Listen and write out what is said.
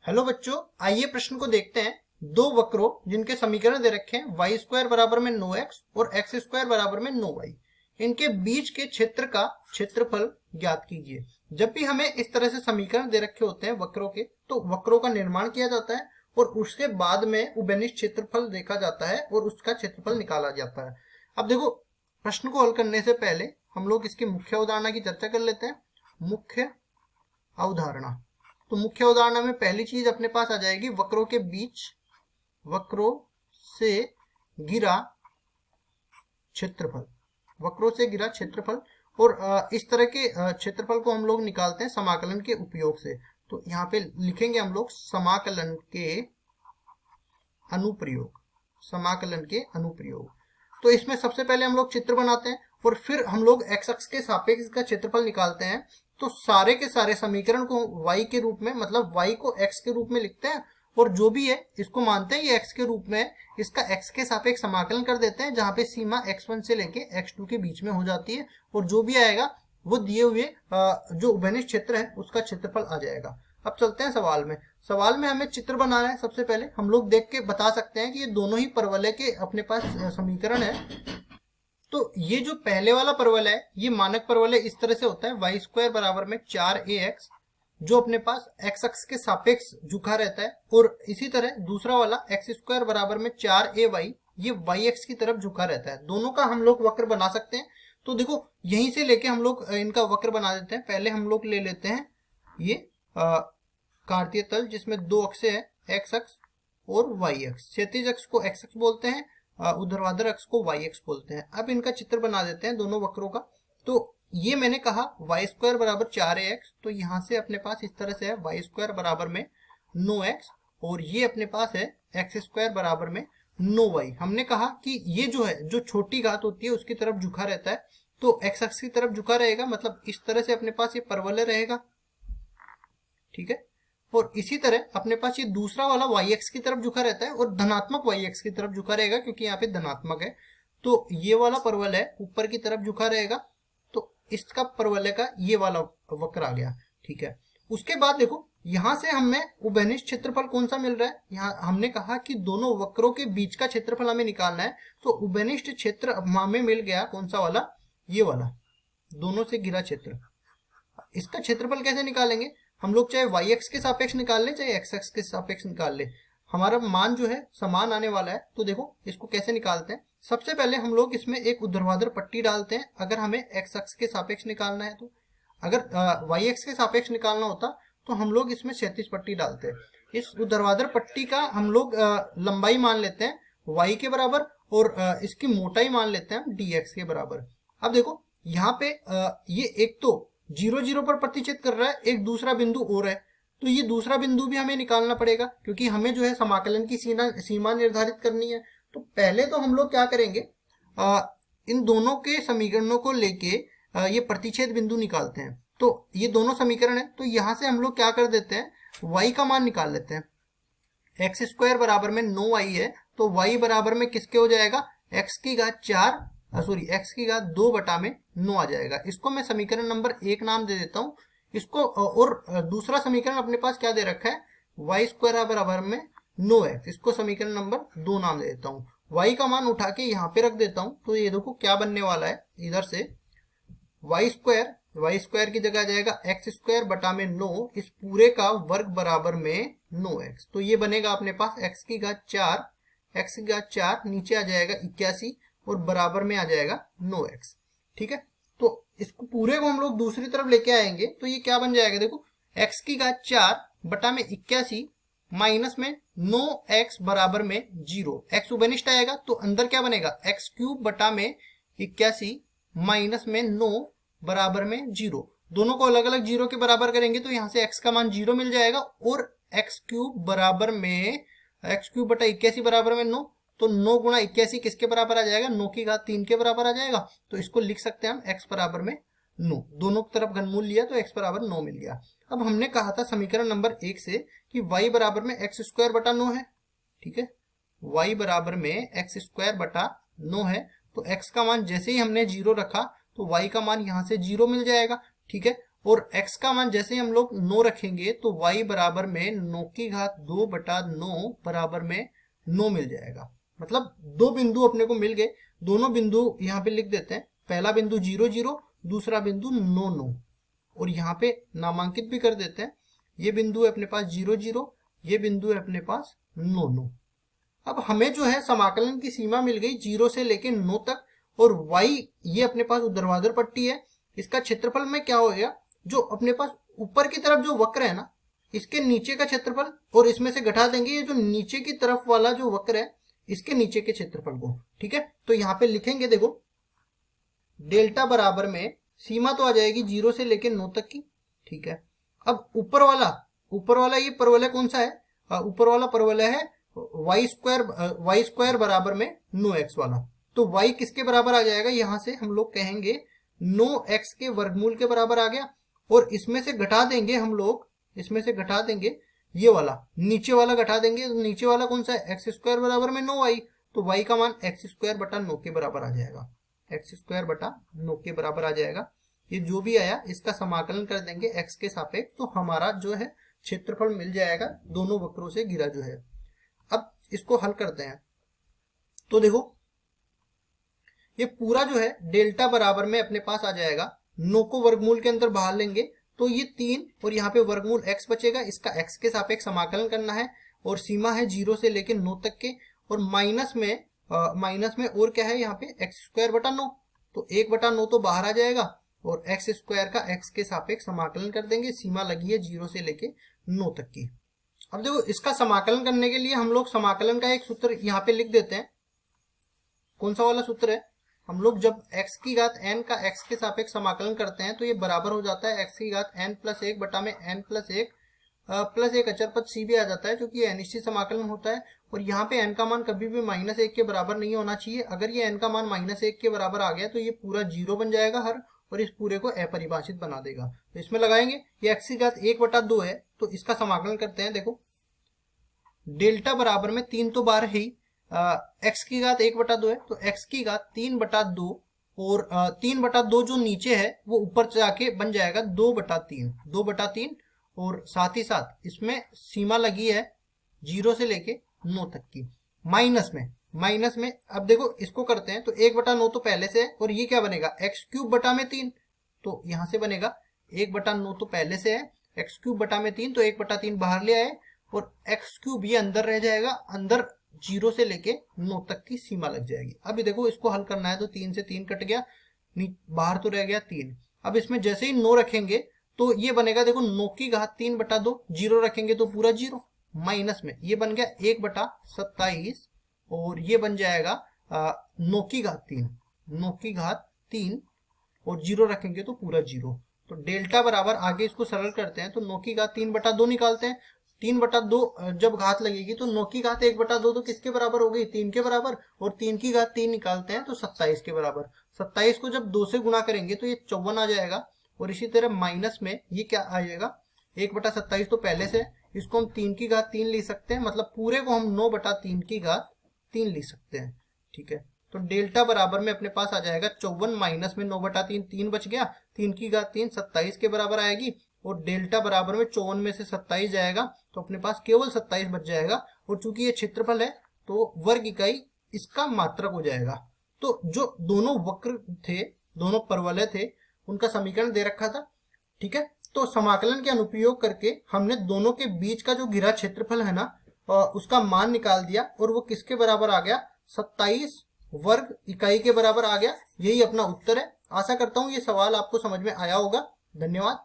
Hello बच्चों, आइए प्रश्न को देखते हैं। दो वक्रों जिनके समीकरण दे रखे हैं वाई स्क्वायर बराबर में 9x और एक्स स्क्वायर बराबर में 9y, इनके बीच के क्षेत्र का क्षेत्रफल ज्ञात कीजिए। जब भी हमें इस तरह से समीकरण दे रखे होते हैं वक्रों के, तो वक्रों का निर्माण किया जाता है और उसके बाद में उभयनिष्ठ क्षेत्रफल देखा जाता है और उसका क्षेत्रफल निकाला जाता है। अब देखो, प्रश्न को हल करने से पहले हम लोग इसकी मुख्य अवधारणा की चर्चा कर लेते हैं। मुख्य अवधारणा, तो मुख्य उदाहरण में पहली चीज अपने पास आ जाएगी वक्रों के बीच, वक्रों से गिरा क्षेत्रफल, वक्रों से गिरा क्षेत्रफल। और इस तरह के क्षेत्रफल को हम लोग निकालते हैं समाकलन के उपयोग से। तो यहाँ पे लिखेंगे हम लोग समाकलन के अनुप्रयोग, समाकलन के अनुप्रयोग। तो इसमें सबसे पहले हम लोग चित्र बनाते हैं और फिर हम लोग एक्स अक्ष के सापेक्ष इसका क्षेत्रफल निकालते हैं। तो सारे के सारे समीकरण को y के रूप में, मतलब y को x के रूप में लिखते हैं और जो भी है इसको मानते हैं ये x के रूप में, इसका x के सापेक्ष समाकलन कर देते हैं, जहां पे सीमा x1 से लेके x2 के बीच में हो जाती है और जो भी आएगा वो दिए हुए जो उभयनिष्ठ क्षेत्र है उसका क्षेत्रफल आ जाएगा। अब चलते हैं सवाल में। सवाल में हमें चित्र बनाना है। सबसे पहले हम लोग देख के बता सकते हैं कि ये दोनों ही परवलय के अपने पास समीकरण है। तो ये जो पहले वाला परवलय है, ये मानक परवलय इस तरह से होता है वाई स्क्वायर बराबर में 4ax, जो अपने पास x अक्ष के सापेक्ष झुका रहता है। और इसी तरह दूसरा वाला एक्स स्क्वायर बराबर में 4ay, ये y अक्ष की तरफ झुका रहता है। दोनों का हम लोग वक्र बना सकते हैं। तो देखो, यहीं से लेके हम लोग इनका वक्र बना देते हैं। पहले हम लोग ले लेते हैं ये कार्तीय तल जिसमें दो अक्ष है, x अक्ष और y अक्ष। क्षैतिज अक्ष को x अक्ष बोलते हैं, ऊर्ध्वाधर अक्ष को y अक्ष बोलते हैं। अब इनका चित्र बना देते हैं दोनों वक्रों का। तो ये मैंने कहा वाई स्क्वायर बराबर 4ax, तो यहाँ से अपने पास इस तरह से है वाई स्क्वायर बराबर में 9x और ये अपने पास है एक्स स्क्वायर बराबर में 9y। हमने कहा कि ये जो है, जो छोटी घात होती है उसकी तरफ झुका रहता है, तो x अक्ष की तरफ झुका रहेगा, मतलब इस तरह से अपने पास ये परवलय रहेगा। ठीक है, और इसी तरह अपने पास ये दूसरा वाला y अक्ष की तरफ झुका रहता है और धनात्मक y अक्ष की तरफ झुका रहेगा, क्योंकि यहाँ पे धनात्मक है। तो ये वाला परवलय ऊपर की तरफ झुका रहेगा, तो इसका परवलय का ये वाला वक्र आ गया। ठीक है, उसके बाद देखो यहाँ से हमें उभयनिष्ठ क्षेत्रफल कौन सा मिल रहा है। यहाँ हमने कहा कि दोनों वक्रों के बीच का क्षेत्रफल हमें निकालना है। तो उभयनिष्ठ क्षेत्र हमें मिल गया कौन सा वाला, ये वाला, दोनों से घिरा क्षेत्र। इसका क्षेत्रफल कैसे निकालेंगे, हम लोग चाहे y अक्ष के सापेक्ष निकाल ले चाहे x अक्ष के सापेक्ष निकाल ले, हमारा मान जो है समान आने वाला है। तो देखो इसको कैसे निकालते हैं। सबसे पहले हम लोग इसमें एक ऊर्ध्वाधर पट्टी डालते हैं अगर हमें x अक्ष के सापेक्ष निकालना है। तो अगर y अक्ष के सापेक्ष निकालना होता तो हम लोग इसमें क्षैतिज पट्टी डालते हैं। इस ऊर्ध्वाधर पट्टी का हम लोग लंबाई मान लेते हैं y के बराबर और इसकी मोटाई मान लेते हैं dx के बराबर। अब देखो यहाँ पे ये एक तो 0 0 पर प्रतिच्छेद कर रहा है, एक दूसरा बिंदु और है, तो ये दूसरा बिंदु भी हमें निकालना पड़ेगा, क्योंकि हमें जो है समाकलन की सीमा निर्धारित करनी है। तो पहले तो हम लोग क्या करेंगे, इन दोनों के समीकरणों को लेके ये प्रतिच्छेद बिंदु निकालते हैं। तो ये दोनों समीकरण है, तो यहाँ से हम लोग क्या कर देते हैं, y का मान निकाल लेते हैं। एक्स स्क्वायर बराबर में 9y है, तो y बराबर में किसके हो जाएगा, x की घात 4, सॉरी x की घात 2 बटा में 9 आ जाएगा। इसको मैं समीकरण नंबर 1 नाम दे देता हूँ इसको। और दूसरा समीकरण अपने पास क्या दे रखा है, वाई स्क्वायर बराबर में 9x, इसको समीकरण नंबर 2 नाम दे देता हूँ। y का मान उठा के यहाँ पे रख देता हूँ, तो ये देखो क्या बनने वाला है, इधर से वाई स्क्वायर की जगह आ जाएगा एक्स स्क्वायर बटा में 9, इस पूरे का वर्ग बराबर में 9x। तो ये बनेगा अपने पास x की घात 4, नीचे आ जाएगा 81 और बराबर में आ जाएगा 9x। ठीक है, तो इसको पूरे को हम लोग दूसरी तरफ लेके आएंगे, तो ये क्या बन जाएगा, देखो x की घात 4 बटा में 81 माइनस में 9x बराबर में 0। x उभयनिष्ठ आएगा तो अंदर क्या बनेगा, x क्यूब बटा में 81 माइनस में 9 बराबर में 0। दोनों को अलग अलग 0 के बराबर करेंगे तो यहाँ से x का मान 0 मिल जाएगा और x क्यूब बराबर में x क्यूब बटा 81 बराबर में 9, तो 9 गुणा 81 किसके बराबर आ जाएगा, 9 की घात 3 के बराबर आ जाएगा। तो इसको लिख सकते हैं हम x बराबर में 9, दोनों तरफ घनमूल लिया तो x बराबर 9 मिल गया। अब हमने कहा था समीकरण नंबर 1 से कि y बराबर में एक्स स्क्वायर बटा 9 है। ठीक है, y बराबर में एक्स स्क्वायर बटा 9 है, तो x का मान जैसे ही हमने 0 रखा तो y का मान यहाँ से 0 मिल जाएगा। ठीक है, और x का मान जैसे ही हम लोग 9 रखेंगे तो y बराबर में 9 की घात 2 बटा 9 बराबर में 9 मिल जाएगा। मतलब दो बिंदु अपने को मिल गए, दोनों बिंदु यहाँ पे लिख देते हैं। पहला बिंदु 0 0, दूसरा बिंदु 9 9, और यहाँ पे नामांकित भी कर देते हैं। ये बिंदु है अपने पास 0 0, ये बिंदु है अपने पास 9 9। अब हमें जो है समाकलन की सीमा मिल गई 0 से लेके 9 तक, और y ये अपने पास ऊर्ध्वाधर पट्टी है। इसका क्षेत्रफल में क्या हो गया, जो अपने पास ऊपर की तरफ जो वक्र है ना, इसके नीचे का क्षेत्रफल, और इसमें से घटा देंगे ये जो नीचे की तरफ वाला जो वक्र है इसके नीचे के क्षेत्रफल को। ठीक है, तो यहाँ पे लिखेंगे, देखो डेल्टा बराबर में सीमा तो आ जाएगी 0 से लेके 9 तक की। ठीक है, अब ऊपर वाला ये परवलय कौन सा है, ऊपर वाला परवलय है वाई स्क्वायर बराबर में 9x वाला। तो y किसके बराबर आ जाएगा, यहां से हम लोग कहेंगे 9x के वर्गमूल के बराबर आ गया। और इसमें से घटा देंगे हम लोग, इसमें से घटा देंगे ये वाला, नीचे वाला घटा देंगे। तो नीचे वाला कौन सा है, एक्स स्क्वायर बराबर में 9y, तो y का मान एक्स स्क्वायर बटा 9 के बराबर आ जाएगा, एक्स स्क्वायर बटा 9 के बराबर आ जाएगा। ये जो भी आया इसका समाकलन कर देंगे x के सापेक्ष, तो हमारा जो है क्षेत्रफल मिल जाएगा दोनों वक्रों से घिरा जो है। अब इसको हल करते हैं, तो देखो ये पूरा जो है डेल्टा बराबर में अपने पास आ जाएगा, 9 को वर्गमूल के अंदर बाहर लेंगे तो ये 3, और यहाँ पे वर्गमूल x बचेगा, इसका x के सापेक्ष समाकलन करना है। और सीमा है 0 से लेकर 9 तक के, और माइनस में और क्या है यहाँ पे एक्स स्क्वायर बटा 9, तो 1 बटा 9 तो बाहर आ जाएगा, और एक्स स्क्वायर का x के सापेक्ष समाकलन कर देंगे। सीमा लगी है 0 से लेके 9 तक की। अब देखो इसका समाकलन करने के लिए हम लोग समाकलन का एक सूत्र यहाँ पे लिख देते हैं। कौन सा वाला सूत्र है, हम लोग जब x की घात n का x के सापेक्ष समाकलन करते हैं तो ये बराबर हो जाता है x की घात n प्लस 1 बटा में n प्लस 1 अचर पद c भी आ जाता है, क्योंकि अनिश्चित समाकलन होता है। और यहाँ पे n का मान कभी भी -1 के बराबर नहीं होना चाहिए। अगर ये n का मान -1 के बराबर आ गया तो ये पूरा 0 बन जाएगा हर, और इस पूरे को अपरिभाषित बना देगा। तो इसमें लगाएंगे, ये x की घात 1 बटा 2 है, तो इसका समाकलन करते हैं। देखो डेल्टा बराबर में 3 तो बार है ही, x की घात 1 बटा 2 है, तो x की घात 3 बटा 2, और 3 बटा 2 जो नीचे है वो ऊपर जाके बन जाएगा 2 बटा 3, और साथ ही साथ इसमें सीमा लगी है 0 से लेके 9 तक की। माइनस में अब देखो इसको करते हैं, तो 1 बटा 9 तो पहले से है, और ये क्या बनेगा x क्यूब बटा में 3, तो यहाँ से बनेगा 1 बटा 9 तो पहले से है, x क्यूब बटा में 3, तो 1 बटा 3 बाहर ले आए, और x क्यूब ये अंदर रह जाएगा, अंदर 0 से लेके 9 तक की सीमा लग जाएगी। अभी देखो इसको हल करना है, तो 3 से 3 कट गया, बाहर तो रह गया 3। अब इसमें जैसे ही 9 रखेंगे तो ये बनेगा, देखो 9 की घात 3 बटा 2, 0 रखेंगे तो पूरा 0, माइनस में ये बन गया 1 बटा 27, और ये बन जाएगा 9 की घात 3, और 0 रखेंगे तो पूरा 0। तो डेल्टा बराबर, आगे इसको सरल करते हैं, तो 9 की घात 3 बटा 2 निकालते हैं। 3 बटा 2 जब घात लगेगी तो 9 की घात 1 बटा 2 तो किसके बराबर हो गई, 3 के बराबर, और 3 की घात 3 निकालते हैं तो 27 के बराबर। 27 को जब 2 से गुणा करेंगे तो ये 54 आ जाएगा, और इसी तरह माइनस में ये क्या आ जाएगा, 1 बटा 27 तो पहले से, इसको हम 3 की घात 3 ले सकते हैं, मतलब पूरे को हम 9 बटा 3 की घात 3 ले सकते हैं। ठीक है, तो डेल्टा बराबर में अपने पास आ जाएगा 54, माइनस में 9 बटा 3, 3 बच गया, 3 की घात 3 27 के बराबर आएगी, और डेल्टा बराबर में 54 में से 27 जाएगा, तो अपने पास केवल 27 बच जाएगा। और चूंकि ये क्षेत्रफल है तो वर्ग इकाई इसका मात्रक हो जाएगा। तो जो दोनों वक्र थे, दोनों परवलय थे, उनका समीकरण दे रखा था। ठीक है, तो समाकलन के अनुप्रयोग करके हमने दोनों के बीच का जो घिरा क्षेत्रफल है ना, उसका मान निकाल दिया, और वो किसके बराबर आ गया, 27 वर्ग इकाई के बराबर आ गया। यही अपना उत्तर है। आशा करता हूं ये सवाल आपको समझ में आया होगा। धन्यवाद।